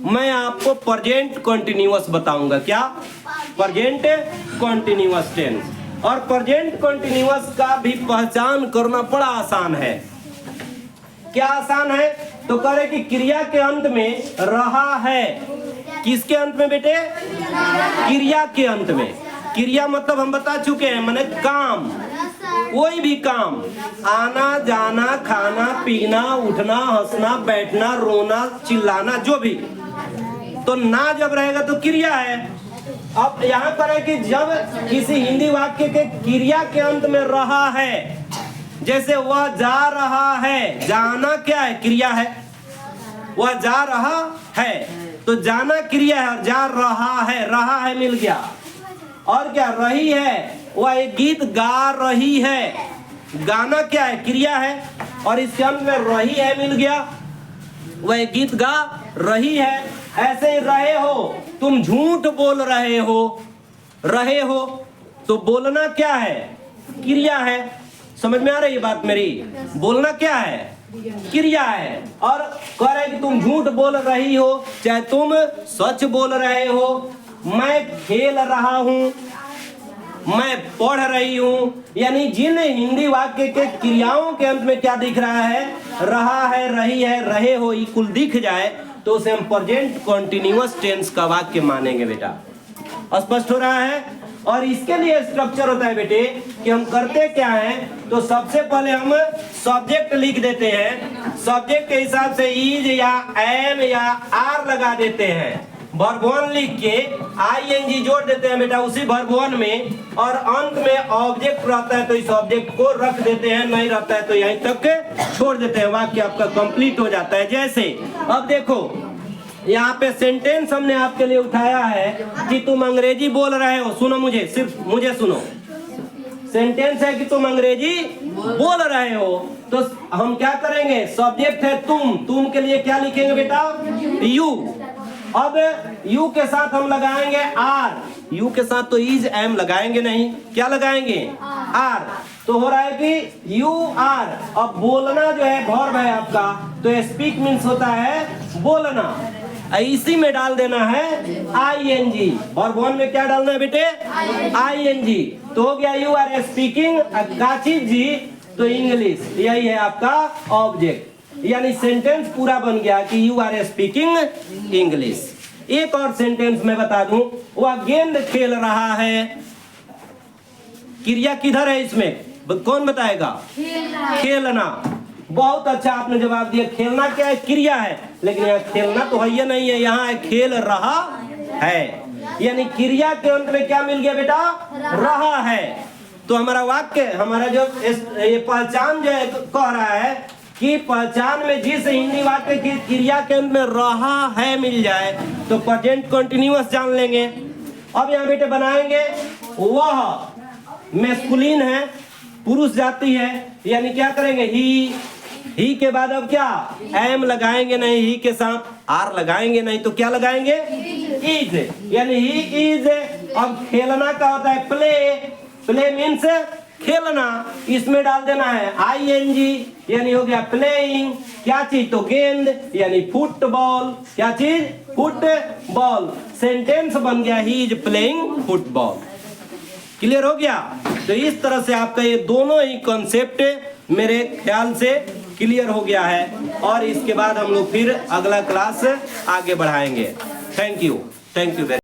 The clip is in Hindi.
मैं आपको प्रेजेंट कॉन्टिन्यूअस बताऊंगा। क्या? Present continuous tense. और प्रेजेंट कॉन्टिन्यूअस का भी पहचान करना बड़ा आसान है। क्या आसान है? तो कह रहे कि क्रिया के अंत में रहा है। किसके अंत में बेटे? क्रिया के अंत में। क्रिया मतलब हम बता चुके हैं, माने काम, कोई भी काम, आना जाना, खाना पीना, उठना, हंसना, बैठना, रोना, चिल्लाना, जो भी। तो ना जब रहेगा तो क्रिया है। अब यहाँ पर है कि जब किसी हिंदी वाक्य के क्रिया के अंत में रहा है, जैसे वह जा रहा है, जाना क्या है? क्रिया है। वह जा रहा है तो जाना क्रिया है, और जा रहा है मिल गया। और क्या? रही है, वह एक गीत गा रही है, गाना क्या है? क्रिया है, और इसके अंत में रही है मिल गया, वह एक गीत गा रही है। ऐसे ही रहे हो, तुम झूठ बोल रहे हो तो बोलना क्या है? क्रिया है। समझ में आ रही है बात मेरी? बोलना क्या है? क्रिया है। और कह रहे कि तुम झूठ बोल रही हो, चाहे तुम सच बोल रहे हो, मैं खेल रहा हूं, मैं पढ़ रही हूं, यानी जिन हिंदी वाक्य के क्रियाओं के अंत में क्या दिख रहा है? रहा है, रही है, रहे हो, ये कुल दिख जाए तो उसे हम प्रेजेंट कॉन्टिन्यूअस टेंस का वाक्य मानेंगे बेटा। स्पष्ट हो रहा है? और इसके लिए स्ट्रक्चर होता है बेटे कि हम करते क्या हैं, तो सबसे पहले हम सब्जेक्ट लिख देते हैं। सब्जेक्ट के हिसाब से इज या एम या आर लगा देते हैं। वर्ब वन लिख के आईएनजी जोड़ देते हैं बेटा उसी वर्ब वन में, और अंत में ऑब्जेक्ट रहता है तो इस ऑब्जेक्ट को रख देते हैं, नहीं रहता है तो यहीं तक छोड़ देते हैं। वाक्य आपका कंप्लीट हो जाता है। जैसे अब देखो यहाँ पे सेंटेंस हमने आपके लिए उठाया है कि तुम अंग्रेजी बोल रहे हो। सुनो मुझे, सिर्फ मुझे सुनो। सेंटेंस है कि तुम अंग्रेजी बोल रहे हो, तो हम क्या करेंगे? सब्जेक्ट है तुम के लिए क्या लिखेंगे बेटा? यू। अब यू के साथ हम लगाएंगे आर। यू के साथ तो इज एम लगाएंगे नहीं, क्या लगाएंगे? आर। तो हो रहा है कि यू आर। अब बोलना जो है वर्ब है आपका, तो स्पीक मीन्स होता है बोलना, इसी में डाल देना है आईएनजी। वर्ब वन में क्या डालना है बेटे? आईएनजी। तो हो गया यू आर स्पीकिंग काची जी, तो इंग्लिश, यही है आपका ऑब्जेक्ट। यानी सेंटेंस पूरा बन गया कि यू आर स्पीकिंग इंग्लिश। एक और सेंटेंस मैं बता दूं, वह गेंद खेल रहा है। क्रिया किधर है इसमें? कौन बताएगा? खेलना। बहुत अच्छा आपने जवाब दिया। खेलना क्या है? क्रिया है। लेकिन यहाँ खेलना तो है नहीं है, यहाँ है खेल रहा है। यानी क्रिया के अंत में क्या मिल गया बेटा? रहा है। तो हमारा वाक्य, हमारा जो ये पहचान जो है कह रहा है कि पहचान में जिस हिंदी वाक्य की क्रिया के अंत में रहा है मिल जाए तो प्रेजेंट कंटिन्यूअस जान लेंगे। अब यहाँ बेटे बनाएंगे, वह मैस्कुलिन है, पुरुष जाति है, यानी क्या करेंगे? ही के बाद अब क्या? एम लगाएंगे नहीं, ही के साथ आर लगाएंगे नहीं, तो क्या लगाएंगे? इज। यानी ही इज। अब खेलना का होता है प्ले। प्ले मीन्स खेलना, इसमें डाल देना है आईएनजी, यानी हो गया प्लेइंग। क्या चीज? तो गेंद, यानी फुटबॉल। क्या चीज? फुटबॉल। सेंटेंस बन गया he is playing football. Clear हो गया? तो इस तरह से आपका ये दोनों ही कॉन्सेप्ट मेरे ख्याल से क्लियर हो गया है, और इसके बाद हम लोग फिर अगला क्लास आगे बढ़ाएंगे। Thank you very